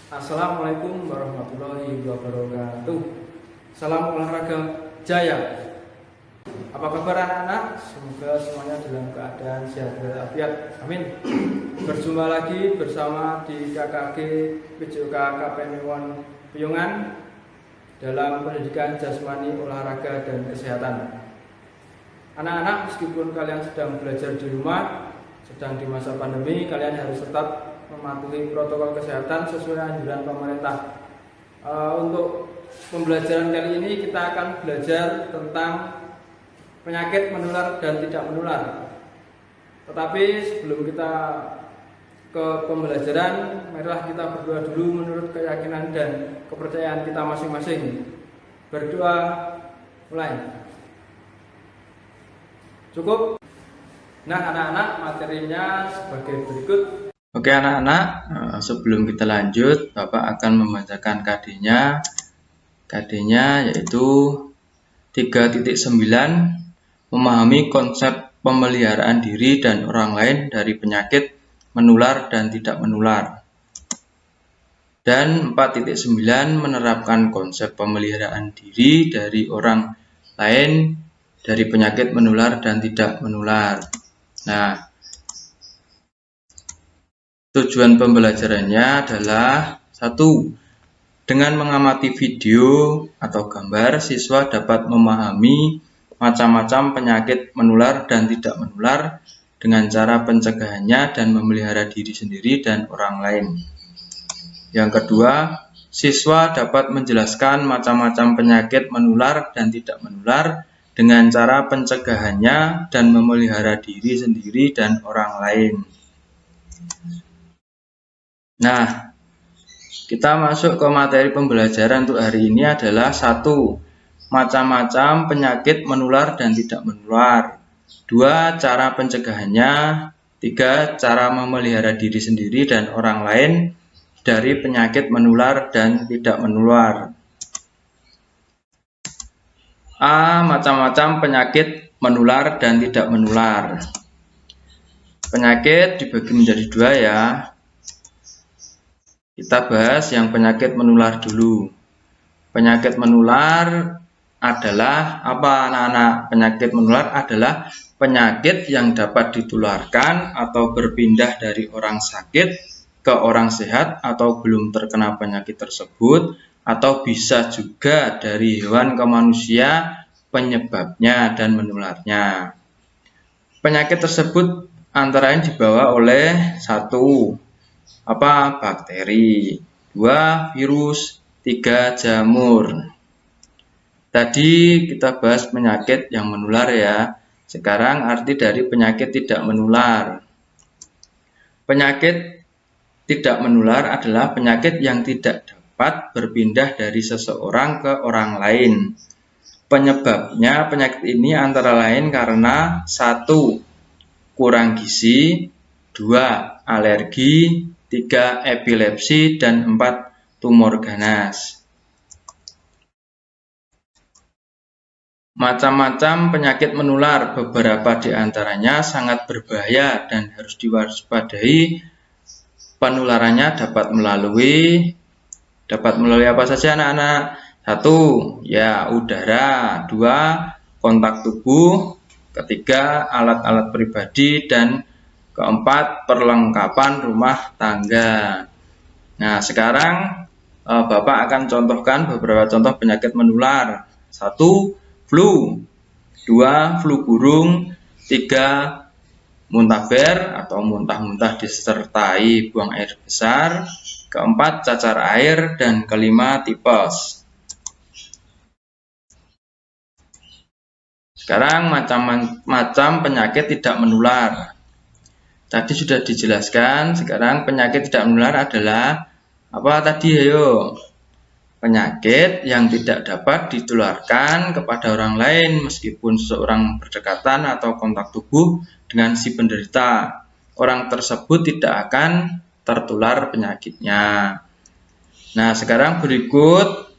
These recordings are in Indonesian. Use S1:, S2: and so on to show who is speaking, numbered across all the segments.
S1: Assalamualaikum warahmatullahi wabarakatuh. Salam olahraga jaya. Apa kabar anak-anak? Semoga semuanya dalam keadaan sehat walafiat. Amin. Berjumpa lagi bersama di KKG PJOK KPN Piyungan dalam pendidikan jasmani, olahraga, dan kesehatan. Anak-anak, meskipun kalian sedang belajar di rumah, sedang di masa pandemi, kalian harus tetap mematuhi protokol kesehatan sesuai anjuran pemerintah. Untuk pembelajaran kali ini kita akan belajar tentang penyakit menular dan tidak menular. Tetapi sebelum kita ke pembelajaran, marilah kita berdoa dulu menurut keyakinan dan kepercayaan kita masing-masing. Berdoa, mulai. Cukup? Nah anak-anak, materinya sebagai berikut.
S2: Oke anak-anak, sebelum kita lanjut, Bapak akan membacakan KD-nya. KD-nya yaitu 3.9, memahami konsep pemeliharaan diri dan orang lain dari penyakit menular dan tidak menular. Dan 4.9, menerapkan konsep pemeliharaan diri dari orang lain dari penyakit menular dan tidak menular. Nah, tujuan pembelajarannya adalah 1. Dengan mengamati video atau gambar, siswa dapat memahami macam-macam penyakit menular dan tidak menular dengan cara pencegahannya dan memelihara diri sendiri dan orang lain. Yang kedua, siswa dapat menjelaskan macam-macam penyakit menular dan tidak menular dengan cara pencegahannya dan memelihara diri sendiri dan orang lain. Nah, kita masuk ke materi pembelajaran untuk hari ini adalah 1. Macam-macam penyakit menular dan tidak menular. 2. Cara pencegahannya. 3. Cara memelihara diri sendiri dan orang lain dari penyakit menular dan tidak menular. A. Macam-macam penyakit menular dan tidak menular. Penyakit dibagi menjadi 2 ya. Kita bahas yang penyakit menular dulu. Penyakit menular adalah apa anak-anak? Penyakit menular adalah penyakit yang dapat ditularkan atau berpindah dari orang sakit ke orang sehat atau belum terkena penyakit tersebut, atau bisa juga dari hewan ke manusia penyebabnya dan menularnya. Penyakit tersebut antara lain dibawa oleh 1. Bakteri, 2. virus, 3. jamur. Tadi kita bahas penyakit yang menular ya. Sekarang arti dari penyakit tidak menular. Penyakit tidak menular adalah penyakit yang tidak dapat berpindah dari seseorang ke orang lain. Penyebabnya penyakit ini antara lain karena 1. kurang gizi, 2. alergi, 3. epilepsi, dan 4. tumor ganas. Macam-macam penyakit menular, beberapa di antaranya sangat berbahaya dan harus diwaspadai. Penularannya dapat melalui apa saja anak-anak? 1. ya udara, 2. kontak tubuh, 3. alat-alat pribadi, dan 4. perlengkapan rumah tangga. Nah, sekarang Bapak akan contohkan beberapa contoh penyakit menular. 1. flu, 2. flu burung, 3. muntaber atau muntah-muntah disertai buang air besar, 4. cacar air, dan 5. tipes. Sekarang macam-macam penyakit tidak menular. Tadi sudah dijelaskan, sekarang penyakit tidak menular adalah apa tadi ayo? Penyakit yang tidak dapat ditularkan kepada orang lain meskipun seseorang berdekatan atau kontak tubuh dengan si penderita. Orang tersebut tidak akan tertular penyakitnya. Nah, sekarang berikut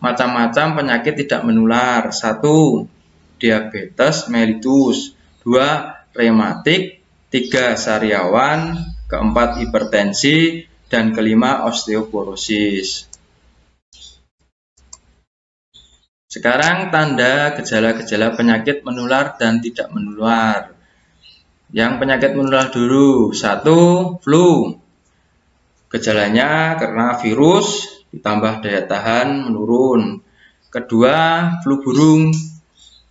S2: macam-macam penyakit tidak menular. 1. diabetes mellitus, 2. rematik, 3. sariawan, keempat hipertensi, dan kelima osteoporosis. Sekarang tanda gejala-gejala penyakit menular dan tidak menular. Yang penyakit menular dulu. 1. Flu. Gejalanya karena virus ditambah daya tahan menurun. Kedua, flu burung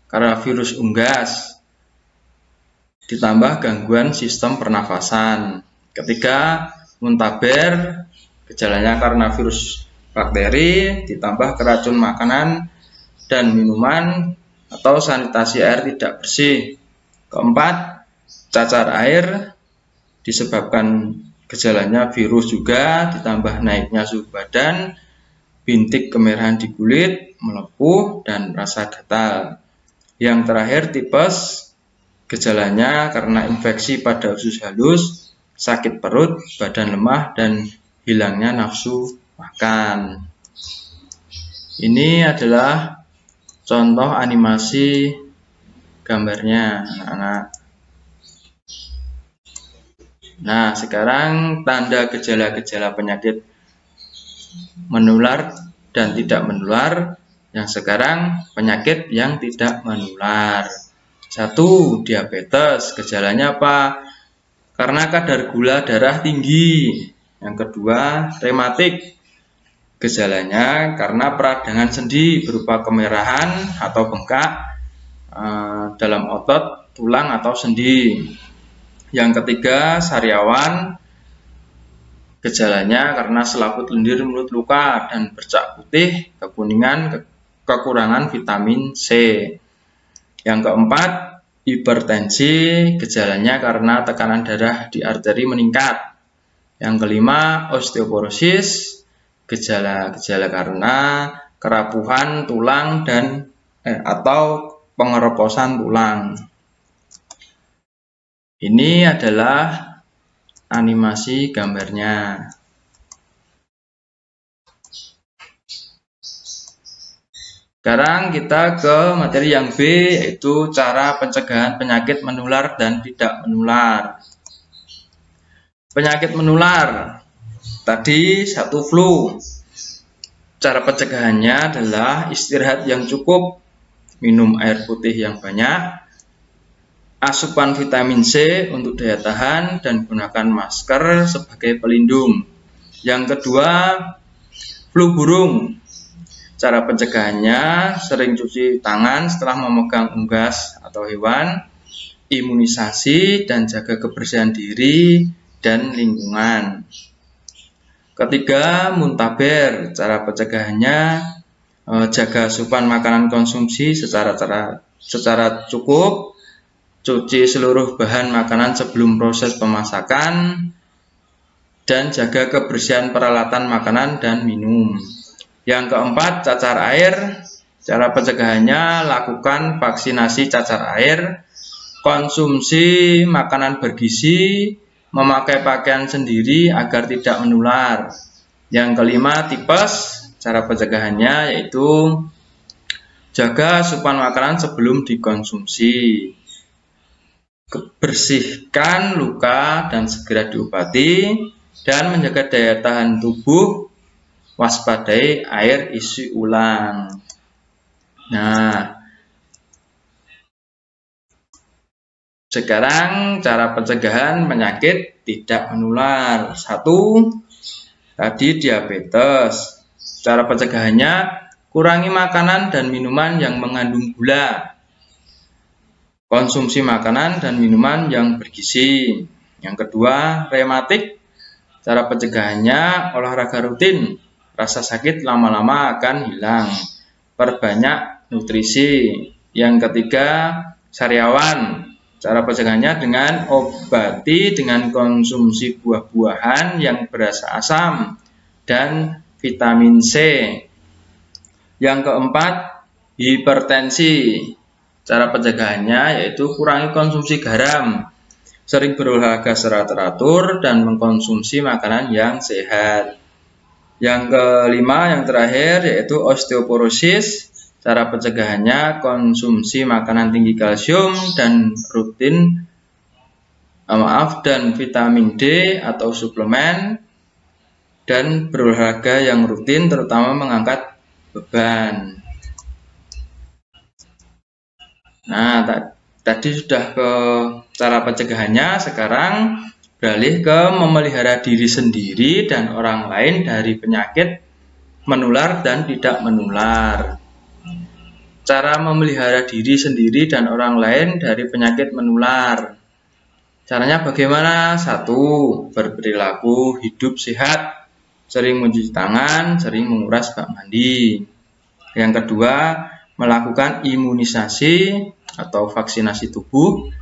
S2: karena virus unggas ditambah gangguan sistem pernafasan. Ketiga, muntaber, gejalanya karena virus bakteri ditambah keracun makanan dan minuman atau sanitasi air tidak bersih. Keempat, cacar air disebabkan gejalanya virus juga ditambah naiknya suhu badan, bintik kemerahan di kulit, melepuh, dan rasa gatal. Yang terakhir tipes, gejalanya karena infeksi pada usus halus, sakit perut, badan lemah, dan hilangnya nafsu makan. Ini adalah contoh animasi gambarnya, anak-anak. Nah, sekarang tanda gejala-gejala penyakit menular dan tidak menular. Yang sekarang penyakit yang tidak menular. 1. Diabetes. Gejalanya apa? Karena kadar gula darah tinggi. Yang kedua, rematik. Gejalanya karena peradangan sendi berupa kemerahan atau bengkak dalam otot, tulang, atau sendi. Yang ketiga, sariawan. Gejalanya karena selaput lendir mulut luka dan bercak putih, kekuningan, kekurangan vitamin C. Yang keempat, hipertensi. Gejalanya karena tekanan darah di arteri meningkat. Yang kelima, osteoporosis. Gejala-gejala karena kerapuhan tulang dan atau pengeroposan tulang. Ini adalah animasi gambarnya. Sekarang kita ke materi yang B, yaitu cara pencegahan penyakit menular dan tidak menular. Penyakit menular. Tadi 1 flu. Cara pencegahannya adalah istirahat yang cukup, minum air putih yang banyak, asupan vitamin C untuk daya tahan, dan gunakan masker sebagai pelindung. Yang kedua, flu burung. Cara pencegahannya sering cuci tangan setelah memegang unggas atau hewan, imunisasi, dan jaga kebersihan diri dan lingkungan. Ketiga, muntaber. Cara pencegahannya jaga asupan makanan konsumsi secara cukup, cuci seluruh bahan makanan sebelum proses pemasakan, dan jaga kebersihan peralatan makanan dan minum. Yang keempat, cacar air. Cara pencegahannya lakukan vaksinasi cacar air, konsumsi makanan bergizi, memakai pakaian sendiri agar tidak menular. Yang kelima, tipes. Cara pencegahannya yaitu jaga asupan makanan sebelum dikonsumsi, bersihkan luka dan segera diobati, dan menjaga daya tahan tubuh, waspadai air isi ulang. Nah, sekarang cara pencegahan penyakit tidak menular. 1. Tadi diabetes. Cara pencegahannya kurangi makanan dan minuman yang mengandung gula. Konsumsi makanan dan minuman yang bergizi. Yang kedua, rematik. Cara pencegahannya olahraga rutin. Rasa sakit lama-lama akan hilang. Perbanyak nutrisi. Yang ketiga, sariawan. Cara pencegahannya dengan obati dengan konsumsi buah-buahan yang berasa asam dan vitamin C. Yang keempat, hipertensi. Cara pencegahannya yaitu kurangi konsumsi garam, sering berolahraga secara teratur, dan mengkonsumsi makanan yang sehat. Yang kelima, yang terakhir, yaitu osteoporosis. Cara pencegahannya konsumsi makanan tinggi kalsium dan rutin dan vitamin D atau suplemen, dan berolahraga yang rutin terutama mengangkat beban. Nah, tadi sudah ke cara pencegahannya, sekarang beralih ke memelihara diri sendiri dan orang lain dari penyakit menular dan tidak menular. Cara memelihara diri sendiri dan orang lain dari penyakit menular. Caranya bagaimana? 1. Berperilaku hidup sehat, sering mencuci tangan, sering menguras bak mandi. Yang kedua, melakukan imunisasi atau vaksinasi tubuh.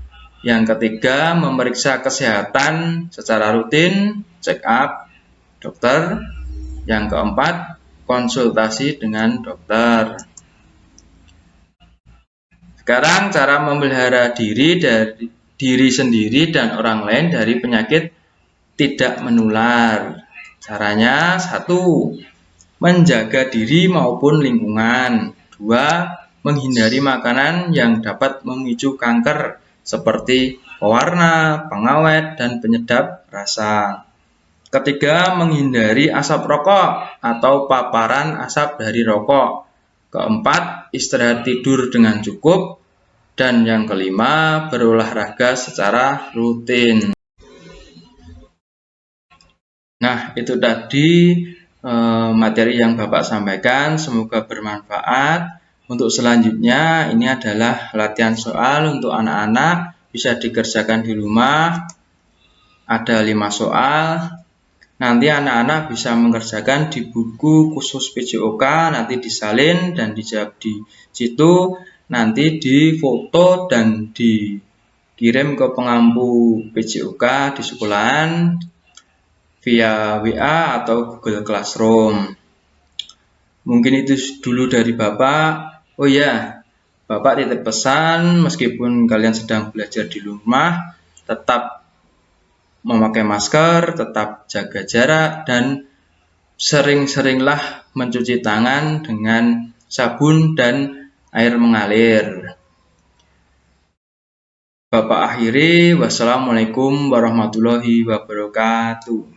S2: Yang ketiga, memeriksa kesehatan secara rutin, check up dokter. Yang keempat, konsultasi dengan dokter. Sekarang cara memelihara diri sendiri dan orang lain dari penyakit tidak menular. Caranya 1. Menjaga diri maupun lingkungan. 2. Menghindari makanan yang dapat memicu kanker seperti pewarna, pengawet, dan penyedap rasa. Ketiga, menghindari asap rokok atau paparan asap dari rokok. Keempat, istirahat tidur dengan cukup. Dan yang kelima, berolahraga secara rutin. Nah, itu tadi materi yang Bapak sampaikan, semoga bermanfaat. Untuk selanjutnya, ini adalah latihan soal untuk anak-anak, bisa dikerjakan di rumah. Ada 5 soal. Nanti anak-anak bisa mengerjakan di buku khusus PJOK, nanti disalin dan dijawab di situ. Nanti difoto dan dikirim ke pengampu PJOK di sekolahan via WA atau Google Classroom. Mungkin itu dulu dari Bapak. Oh ya, Bapak titip pesan, meskipun kalian sedang belajar di rumah, tetap memakai masker, tetap jaga jarak, dan sering-seringlah mencuci tangan dengan sabun dan air mengalir. Bapak akhiri, wassalamualaikum warahmatullahi wabarakatuh.